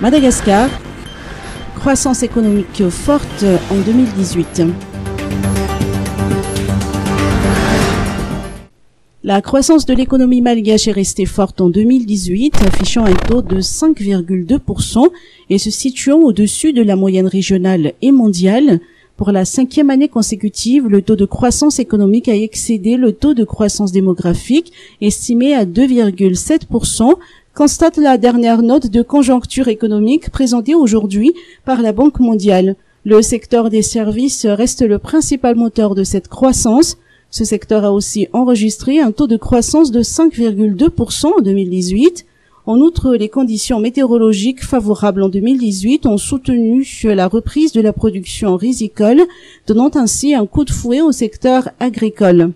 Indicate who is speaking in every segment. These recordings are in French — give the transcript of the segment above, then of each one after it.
Speaker 1: Madagascar, croissance économique forte en 2018. La croissance de l'économie malgache est restée forte en 2018, affichant un taux de 5,2% et se situant au-dessus de la moyenne régionale et mondiale. Pour la 5e année consécutive, le taux de croissance économique a excédé le taux de croissance démographique, estimé à 2,7%, constate la dernière note de conjoncture économique présentée aujourd'hui par la Banque mondiale. Le secteur des services reste le principal moteur de cette croissance. Ce secteur a aussi enregistré un taux de croissance de 5,2% en 2018. En outre, les conditions météorologiques favorables en 2018 ont soutenu la reprise de la production risicole, donnant ainsi un coup de fouet au secteur agricole.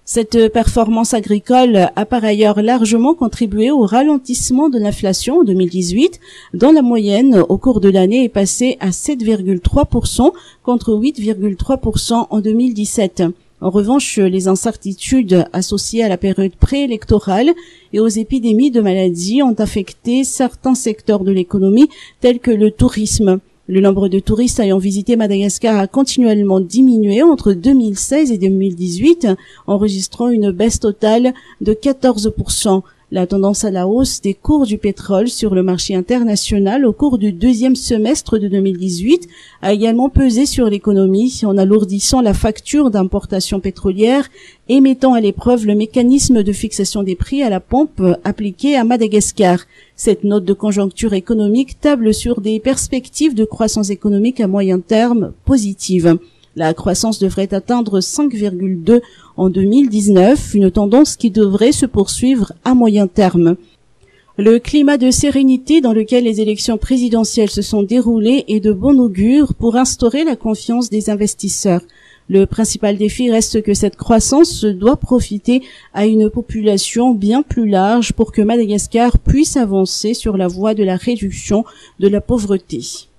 Speaker 1: Cette performance agricole a par ailleurs largement contribué au ralentissement de l'inflation en 2018, dont la moyenne au cours de l'année est passée à 7,3% contre 8,3% en 2017. En revanche, les incertitudes associées à la période préélectorale et aux épidémies de maladies ont affecté certains secteurs de l'économie, tels que le tourisme. Le nombre de touristes ayant visité Madagascar a continuellement diminué entre 2016 et 2018, enregistrant une baisse totale de 14%. La tendance à la hausse des cours du pétrole sur le marché international au cours du deuxième semestre de 2018 a également pesé sur l'économie en alourdissant la facture d'importation pétrolière et mettant à l'épreuve le mécanisme de fixation des prix à la pompe appliqué à Madagascar. Cette note de conjoncture économique table sur des perspectives de croissance économique à moyen terme positives. La croissance devrait atteindre 5,2 en 2019, une tendance qui devrait se poursuivre à moyen terme. Le climat de sérénité dans lequel les élections présidentielles se sont déroulées est de bon augure pour instaurer la confiance des investisseurs. Le principal défi reste que cette croissance doit profiter à une population bien plus large pour que Madagascar puisse avancer sur la voie de la réduction de la pauvreté.